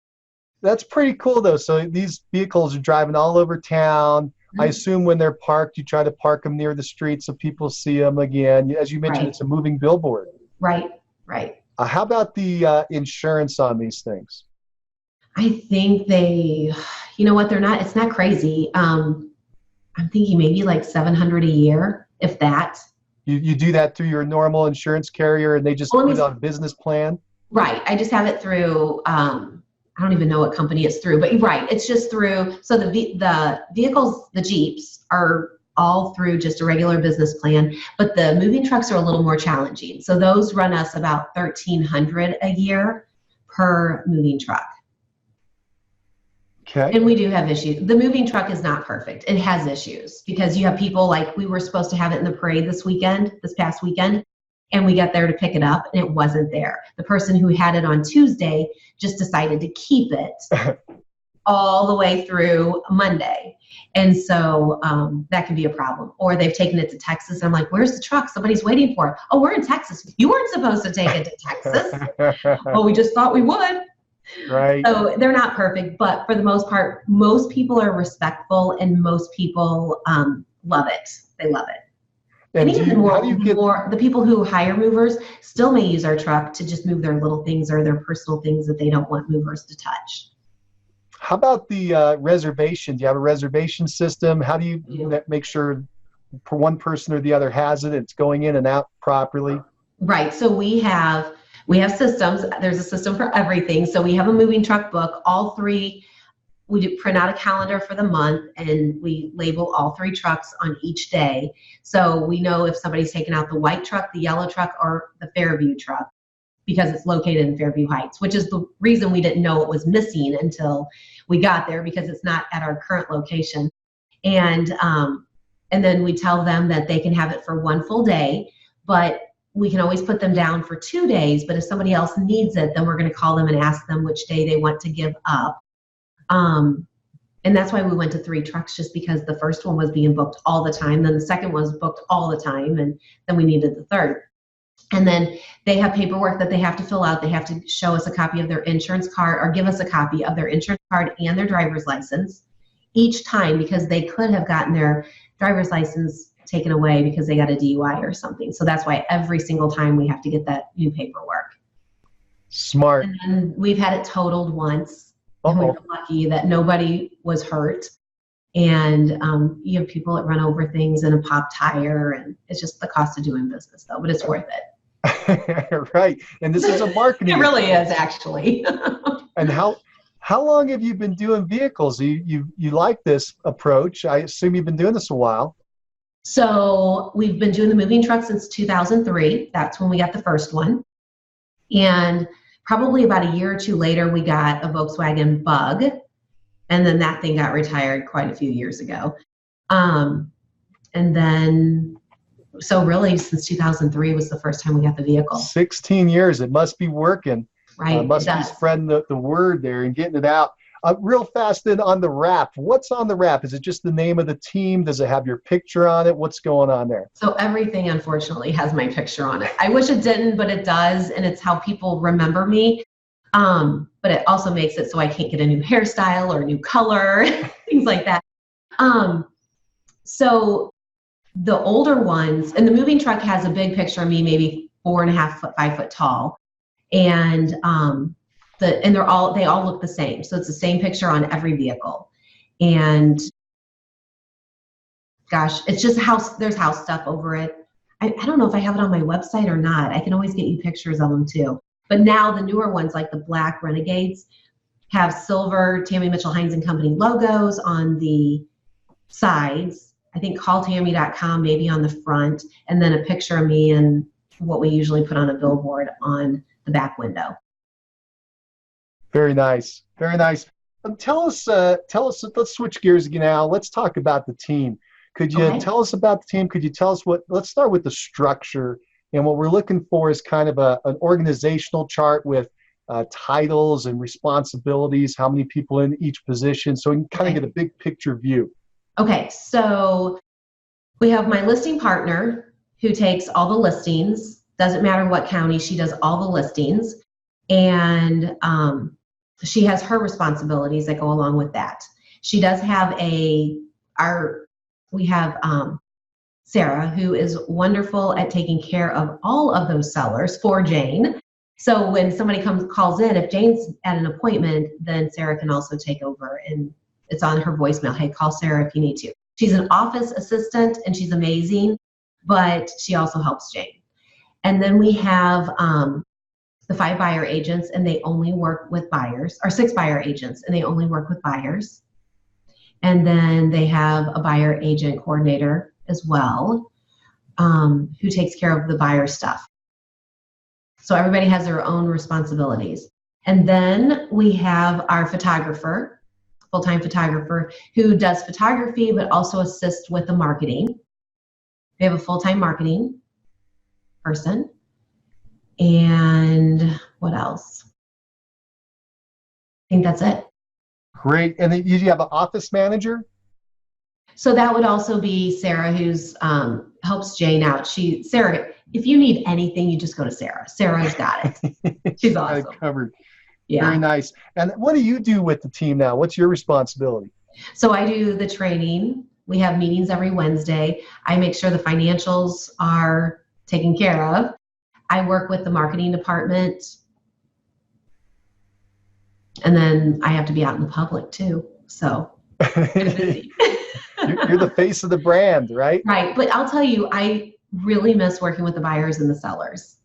That's pretty cool, though. So these vehicles are driving all over town. Mm-hmm. I assume when they're parked, you try to park them near the street so people see them again. As you mentioned, It's a moving billboard. Right, right. How about the insurance on these things? I think they, you know what, it's not crazy. I'm thinking maybe like 700 a year, if that. You do that through your normal insurance carrier and they just put it on a business plan? Right. I just have it through, I don't even know what company it's through, but right. It's just through, so the vehicles, the Jeeps are all through just a regular business plan, but the moving trucks are a little more challenging. So those run us about $1,300 a year per moving truck. Okay. And we do have issues. The moving truck is not perfect. It has issues because you have people like we were supposed to have it in the parade this past weekend, and we got there to pick it up and it wasn't there. The person who had it on Tuesday just decided to keep it all the way through Monday. And so that can be a problem. Or they've taken it to Texas. I'm like, where's the truck? Somebody's waiting for it. Oh, we're in Texas. You weren't supposed to take it to Texas. Well, we just thought we would. Right. So they're not perfect, but for the most part, most people are respectful and most people love it. They love it. And even the people who hire movers still may use our truck to just move their little things or their personal things that they don't want movers to touch. How about the reservation? Do you have a reservation system? How do you make sure one person or the other has it, it's going in and out properly? Right. So we have systems. There's a system for everything. So we have a moving truck book. All three, we do print out a calendar for the month and we label all three trucks on each day. So we know if somebody's taken out the white truck, the yellow truck, or the Fairview truck because it's located in Fairview Heights, which is the reason we didn't know it was missing until we got there because it's not at our current location. And then we tell them that they can have it for one full day, but we can always put them down for 2 days, but if somebody else needs it, then we're going to call them and ask them which day they want to give up. And that's why we went to 3 trucks, just because the first one was being booked all the time. Then the second one was booked all the time. And then we needed the third. And then they have paperwork that they have to fill out. They have to show us a copy of their insurance card or give us a copy of their insurance card and their driver's license each time, because they could have gotten their driver's license taken away because they got a DUI or something. So that's why every single time we have to get that new paperwork. Smart. And we've had it totaled once. And we were lucky that nobody was hurt. And you have people that run over things in a pop tire, and it's just the cost of doing business, though. But it's worth it. Right. And this is a marketing. It really is, actually. And how long have you been doing vehicles? You like this approach? I assume you've been doing this a while. So we've been doing the moving truck since 2003. That's when we got the first one. And probably about a year or two later, we got a Volkswagen Bug. And then that thing got retired quite a few years ago. And then, so really since 2003 was the first time we got the vehicle. 16 years. It must be working. Right. Must be spreading the word there and getting it out. Real fast then on the wrap. What's on the wrap? Is it just the name of the team? Does it have your picture on it? What's going on there? So everything, unfortunately, has my picture on it. I wish it didn't, but it does. And it's how people remember me. But it also makes it so I can't get a new hairstyle or a new color, things like that. So the older ones, and the moving truck has a big picture of me, maybe 4.5 foot, 5 foot tall. And they all look the same. So it's the same picture on every vehicle. And gosh, it's just there's house stuff over it. I don't know if I have it on my website or not. I can always get you pictures of them too. But now the newer ones, like the black Renegades, have silver Tammy Mitchell Hines and Company logos on the sides. I think calltammy.com maybe on the front, and then a picture of me and what we usually put on a billboard on the back window. Very nice. Very nice. Tell us, let's switch gears again now. Let's talk about the team. Could you tell us about the team? Could you tell us let's start with the structure. And what we're looking for is kind of an organizational chart with titles and responsibilities, how many people in each position, so we can kind of get a big picture view. Okay, so we have my listing partner who takes all the listings. Doesn't matter what county, she does all the listings. And she has her responsibilities that go along with that. She does have Sarah, who is wonderful at taking care of all of those sellers for Jane. So when somebody calls in, if Jane's at an appointment, then Sarah can also take over, and it's on her voicemail. Hey, call Sarah if you need to. She's an office assistant and she's amazing, but she also helps Jane. And then we have the 5 buyer agents, and they only work with buyers, or 6 buyer agents, and they only work with buyers. And then they have a buyer agent coordinator as well, who takes care of the buyer stuff. So everybody has their own responsibilities. And then we have our photographer, full-time photographer, who does photography but also assists with the marketing. We have a full-time marketing person. And what else? I think that's it. Great. And then you have an office manager? So that would also be Sarah, who's helps Jane out. Sarah, if you need anything, you just go to Sarah. Sarah's got it. She's awesome. Got it covered. Yeah. Very nice. And what do you do with the team now? What's your responsibility? So I do the training. We have meetings every Wednesday. I make sure the financials are taken care of. I work with the marketing department. And then I have to be out in the public too. So it's busy. You're the face of the brand, right? Right. But I'll tell you, I really miss working with the buyers and the sellers.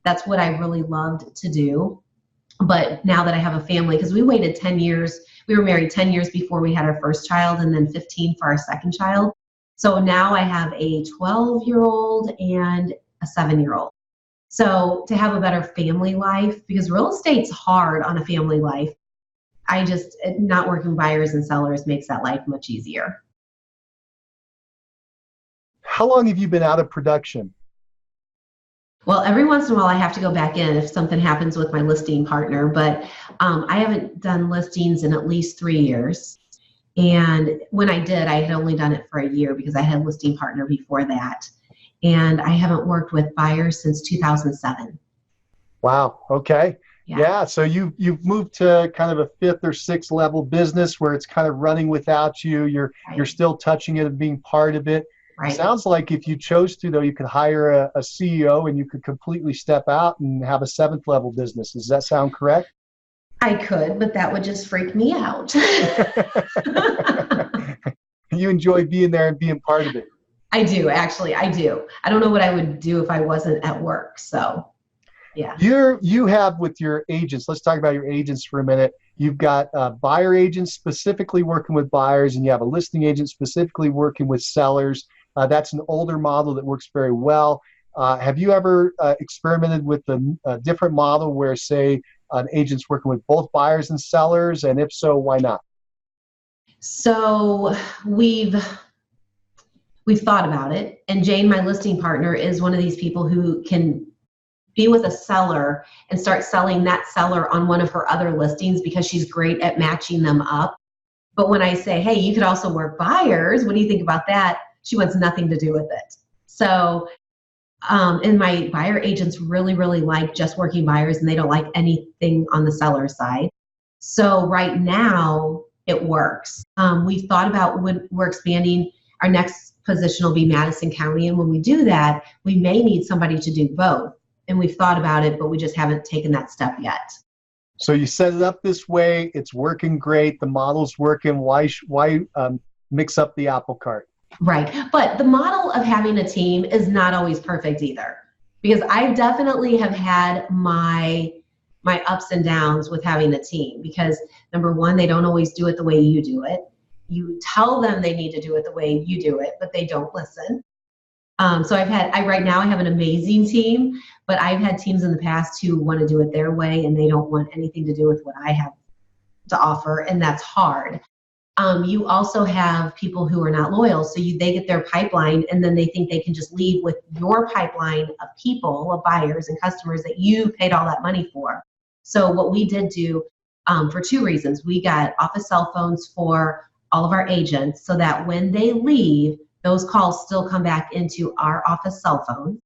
That's what I really loved to do. But now that I have a family, because we waited 10 years, we were married 10 years before we had our first child, and then 15 for our second child. So now I have a 12-year-old and a 7-year-old. So to have a better family life, because real estate's hard on a family life, not working buyers and sellers makes that life much easier. How long have you been out of production? Well, every once in a while I have to go back in if something happens with my listing partner, but I haven't done listings in at least 3 years. And when I did, I had only done it for a year because I had a listing partner before that. And I haven't worked with buyers since 2007. Wow. Okay. Yeah. So you've moved to kind of a 5th or 6th level business where it's kind of running without you. You're still touching it and being part of it. Right. Sounds like if you chose to, though, you could hire a CEO and you could completely step out and have a 7th level business. Does that sound correct? I could, but that would just freak me out. You enjoy being there and being part of it. I do, actually. I do. I don't know what I would do if I wasn't at work. So, yeah. You have with your agents, let's talk about your agents for a minute. You've got buyer agents specifically working with buyers, and you have a listing agent specifically working with sellers. That's an older model that works very well. Have you ever experimented with a different model where, say, an agent's working with both buyers and sellers? And if so, why not? So we've thought about it. And Jane, my listing partner, is one of these people who can be with a seller and start selling that seller on one of her other listings because she's great at matching them up. But when I say, hey, you could also work buyers, what do you think about that? She wants nothing to do with it. So, and my buyer agents really, really like just working buyers, and they don't like anything on the seller side. So right now it works. We've thought about when we're expanding, our next position will be Madison County. And when we do that, we may need somebody to do both. And we've thought about it, but we just haven't taken that step yet. So you set it up this way. It's working great. The model's working. Why mix up the apple cart? Right. But the model of having a team is not always perfect either, because I definitely have had my ups and downs with having a team, because number one, they don't always do it the way you do it. You tell them they need to do it the way you do it, but they don't listen. So right now I have an amazing team, but I've had teams in the past who want to do it their way and they don't want anything to do with what I have to offer, and that's hard. You also have people who are not loyal, so they get their pipeline and then they think they can just leave with your pipeline of people, of buyers and customers that you paid all that money for. So what we did do, for 2 reasons, we got office cell phones for all of our agents so that when they leave, those calls still come back into our office cell phone.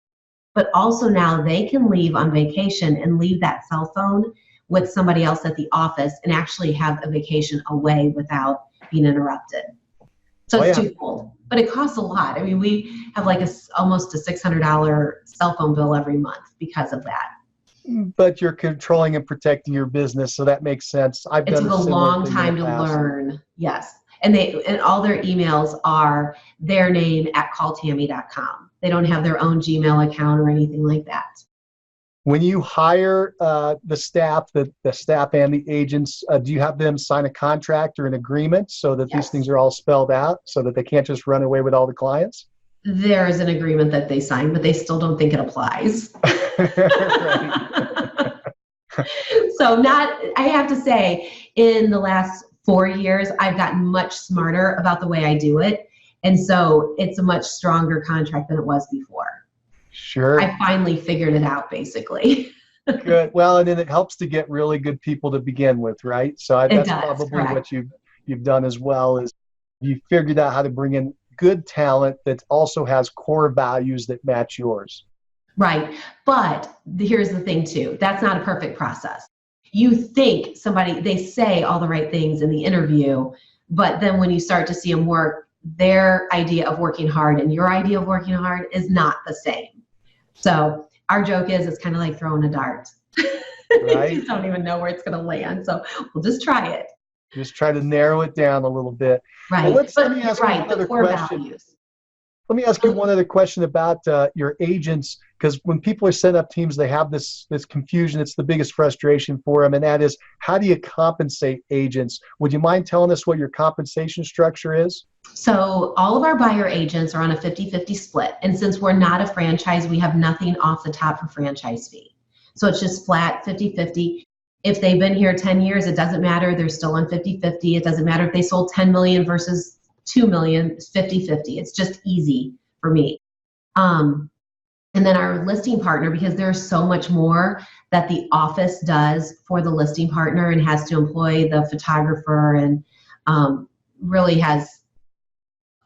But also now they can leave on vacation and leave that cell phone with somebody else at the office and actually have a vacation away without being interrupted. So it's twofold, but it costs a lot. I mean, we have like almost a $600 cell phone bill every month because of that. but you're controlling and protecting your business, so that makes sense. I've It done took a a similar long thing time in the to past. learn. Yes. And all their emails are their name at calltammy.com. They don't have their own Gmail account or anything like that. When you hire the staff and the agents, do you have them sign a contract or an agreement so that these Yes. things are all spelled out so that they can't just run away with all the clients? There is an agreement that they sign, but they still don't think it applies. So I have to say, in the last 4 years, I've gotten much smarter about the way I do it. And so it's a much stronger contract than it was before. Sure. I finally figured it out, basically. Good. Well, and then it helps to get really good people to begin with, right? So that's does, probably correct. what you've done as well, is you figured out how to bring in good talent that also has core values that match yours. Right. But here's the thing too. That's not a perfect process. You think they say all the right things in the interview, but then when you start to see them work, their idea of working hard and your idea of working hard is not the same. So our joke is it's kind of like throwing a dart. Right. You just don't even know where it's going to land. So we'll just try it. Just try to narrow it down a little bit. Right. Well, let me You're ask you right. another The core question. values. Let me ask you one other question about your agents, because when people are setting up teams, they have this confusion. It's the biggest frustration for them, and that is, how do you compensate agents? Would you mind telling us what your compensation structure is? So all of our buyer agents are on a 50-50 split. And since we're not a franchise, we have nothing off the top for franchise fee. So it's just flat 50-50. If they've been here 10 years, it doesn't matter. They're still on 50-50. It doesn't matter if they sold 10 million versus 2 million, it's 50-50. It's just easy for me. And then our listing partner, because there's so much more that the office does for the listing partner and has to employ the photographer and really has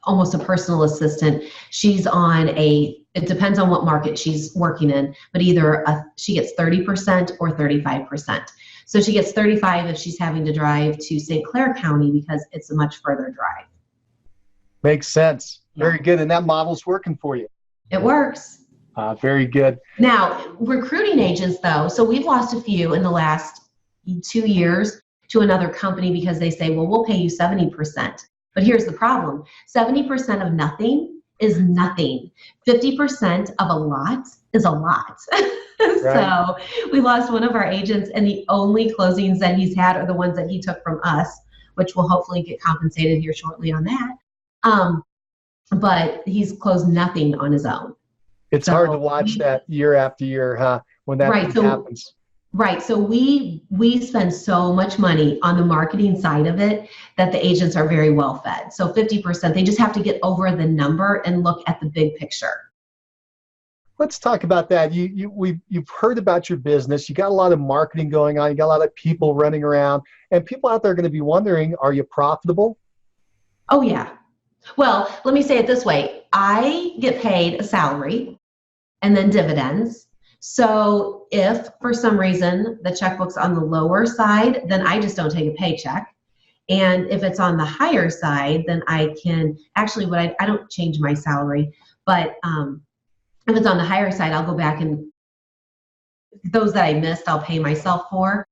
almost a personal assistant. She's on it depends on what market she's working in, but either she gets 30% or 35%. So she gets 35 if she's having to drive to St. Clair County because it's a much further drive. Makes sense. Very good. And that model's working for you. It works. Very good. Now, recruiting agents, though, so we've lost a few in the last 2 years to another company because they say, well, we'll pay you 70%. But here's the problem. 70% of nothing is nothing. 50% of a lot is a lot. Right. So we lost one of our agents, and the only closings that he's had are the ones that he took from us, which will hopefully get compensated here shortly on that. But he's closed nothing on his own. It's hard to watch that year after year, huh? When that happens. Right. So we spend so much money on the marketing side of it that the agents are very well fed. So 50%, they just have to get over the number and look at the big picture. Let's talk about that. You've heard about your business. You got a lot of marketing going on. You got a lot of people running around, and people out there are going to be wondering, are you profitable? Oh, yeah. Well, let me say it this way. I get paid a salary and then dividends. So if for some reason the checkbook's on the lower side, then I just don't take a paycheck. And if it's on the higher side, then I can actually, I don't change my salary, but if it's on the higher side, I'll go back and those that I missed, I'll pay myself for.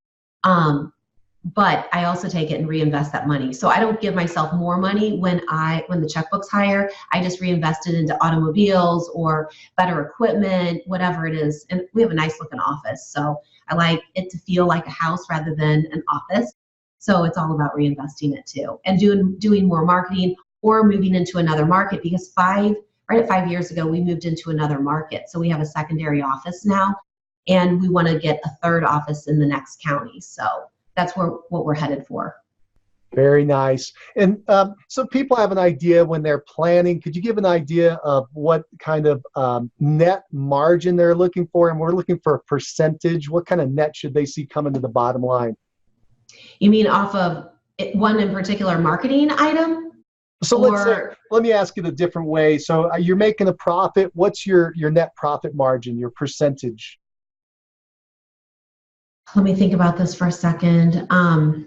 But I also take it and reinvest that money. So I don't give myself more money when the checkbook's higher. I just reinvest it into automobiles or better equipment, whatever it is. And we have a nice looking office. So I like it to feel like a house rather than an office. So it's all about reinvesting it too. And doing more marketing or moving into another market, because right at 5 years ago, we moved into another market. So we have a secondary office now, and we want to get a third office in the next county. So that's what we're headed for. Very nice. And so people have an idea when they're planning. Could you give an idea of what kind of net margin they're looking for? And we're looking for a percentage. What kind of net should they see coming to the bottom line? You mean off of one in particular marketing item? So let me ask it a different way. So you're making a profit. What's your net profit margin, your percentage? Let me think about this for a second. I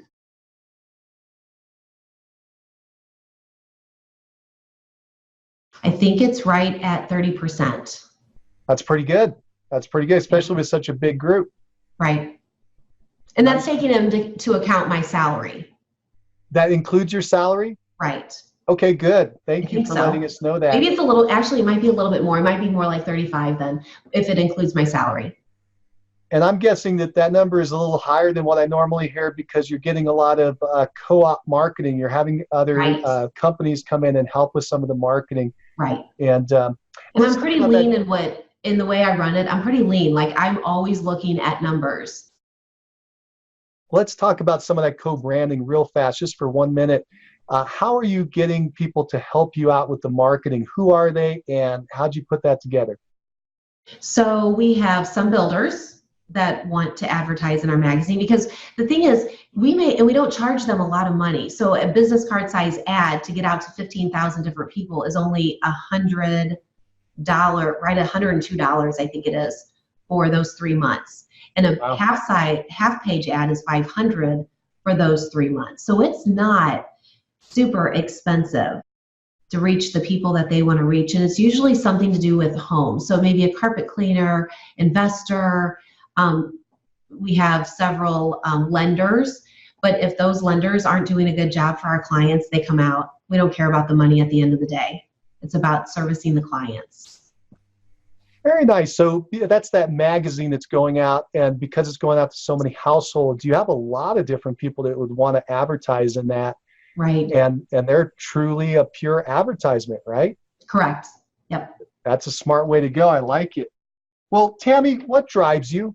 think it's right at 30%. That's pretty good. That's pretty good, especially with such a big group. Right. And that's taking into account my salary. That includes your salary? Right. Okay, good. Thank you for so. letting us know that. Maybe it's actually it might be a little bit more. It might be more like 35 then, if it includes my salary. And I'm guessing that number is a little higher than what I normally hear because you're getting a lot of co-op marketing. You're having other companies come in and help with some of the marketing. Right. And I'm pretty lean in the way I run it. I'm pretty lean. Like I'm always looking at numbers. Let's talk about some of that co-branding real fast, just for 1 minute. How are you getting people to help you out with the marketing? Who are they, and how'd you put that together? So we have some builders that want to advertise in our magazine, because the thing is, we don't charge them a lot of money. So a business card size ad to get out to 15,000 different people is only $100, right? $102, I think it is, for those 3 months. And a half page ad is $500 for those 3 months. So it's not super expensive to reach the people that they want to reach. And it's usually something to do with home. So maybe a carpet cleaner, investor. We have several lenders, but if those lenders aren't doing a good job for our clients, they come out. We don't care about the money at the end of the day. It's about servicing the clients. Very nice. So that's that magazine that's going out, and because it's going out to so many households, you have a lot of different people that would want to advertise in that. Right. And they're truly a pure advertisement, right? Correct. Yep. That's a smart way to go. I like it. Well, Tammy, what drives you?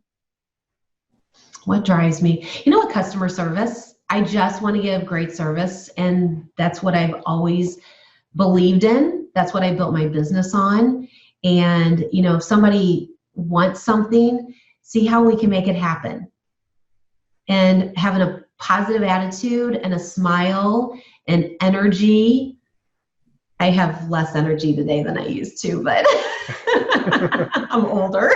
What drives me? You know what? Customer service. I just want to give great service, and that's what I've always believed in. That's what I built my business on. And, if somebody wants something, see how we can make it happen. And having a positive attitude and a smile and energy. I have less energy today than I used to, but I'm older.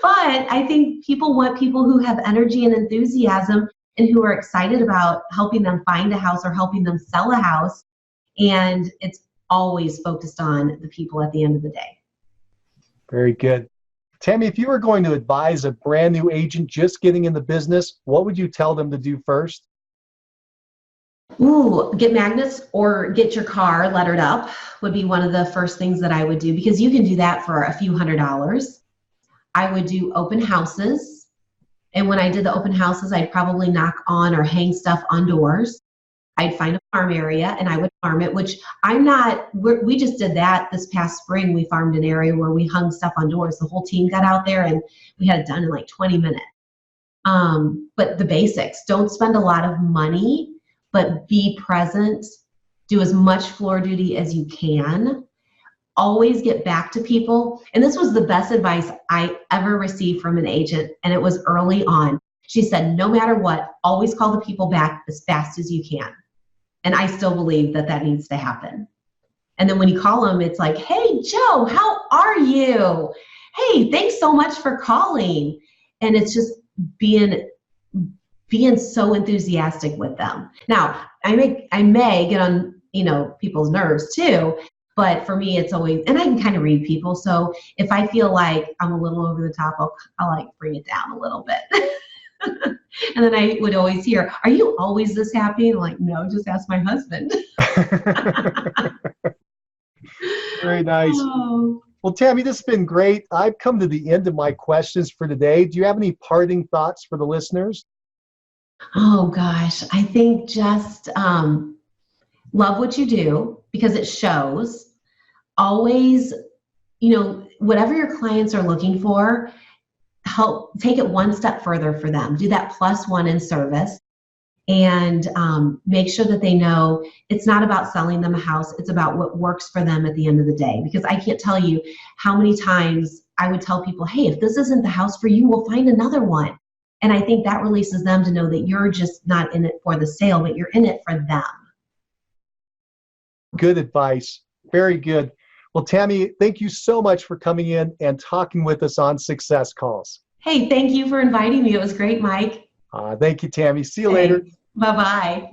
But I think people want people who have energy and enthusiasm and who are excited about helping them find a house or helping them sell a house. And it's always focused on the people at the end of the day. Very good. Tammy, if you were going to advise a brand new agent just getting in the business, what would you tell them to do first? Get magnets or get your car lettered up would be one of the first things that I would do, because you can do that for a few $100s. I would do open houses. And when I did the open houses, I'd probably knock on or hang stuff on doors. I'd find a farm area and I would farm it, which we just did that this past spring. We farmed an area where we hung stuff on doors. The whole team got out there and we had it done in like 20 minutes. But the basics, don't spend a lot of money, but be present, do as much floor duty as you can. Always get back to people. And this was the best advice I ever received from an agent, and it was early on. She said, no matter what, always call the people back as fast as you can. And I still believe that needs to happen. And then when you call them, it's like, hey, Joe, how are you? Hey, thanks so much for calling. And it's just being so enthusiastic with them. Now, I may get on, people's nerves too, but for me, it's always, and I can kind of read people. So if I feel like I'm a little over the top, I'll like bring it down a little bit. And then I would always hear, are you always this happy? And I'm like, no, just ask my husband. Very nice. Oh. Well, Tammy, this has been great. I've come to the end of my questions for today. Do you have any parting thoughts for the listeners? Oh gosh, I think just love what you do, because it shows. Always, whatever your clients are looking for, help take it one step further for them. Do that +1 in service, and make sure that they know it's not about selling them a house. It's about what works for them at the end of the day. Because I can't tell you how many times I would tell people, hey, if this isn't the house for you, we'll find another one. And I think that releases them to know that you're just not in it for the sale, but you're in it for them. Good advice. Very good. Well, Tammy, thank you so much for coming in and talking with us on Success Calls. Hey, thank you for inviting me. It was great, Mike. Thank you, Tammy. See you later. Bye-bye.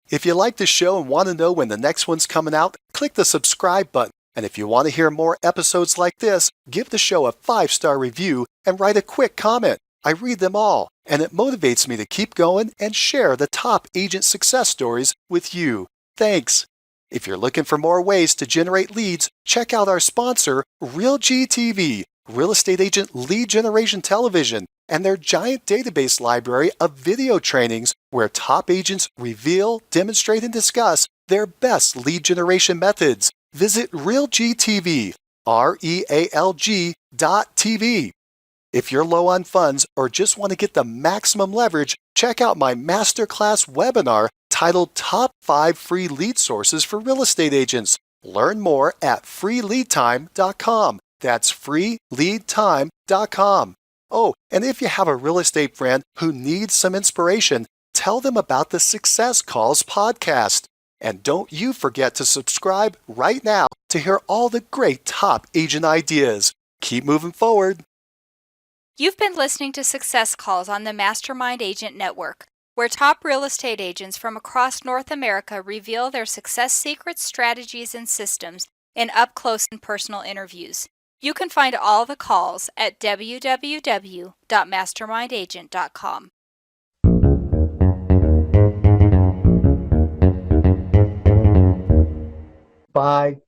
If you like the show and want to know when the next one's coming out, click the subscribe button. And if you want to hear more episodes like this, give the show a 5-star review and write a quick comment. I read them all, and it motivates me to keep going and share the top agent success stories with you. Thanks. If you're looking for more ways to generate leads, check out our sponsor, RealGTV, Real Estate Agent Lead Generation Television, and their giant database library of video trainings where top agents reveal, demonstrate, and discuss their best lead generation methods. Visit RealGTV, REALG.TV. If you're low on funds or just want to get the maximum leverage, check out my masterclass webinar titled Top 5 Free Lead Sources for Real Estate Agents. Learn more at freeleadtime.com. That's freeleadtime.com. Oh, and if you have a real estate friend who needs some inspiration, tell them about the Success Calls podcast. And don't you forget to subscribe right now to hear all the great top agent ideas. Keep moving forward. You've been listening to Success Calls on the Mastermind Agent Network, where top real estate agents from across North America reveal their success secrets, strategies, and systems in up-close and personal interviews. You can find all the calls at www.mastermindagent.com. Bye.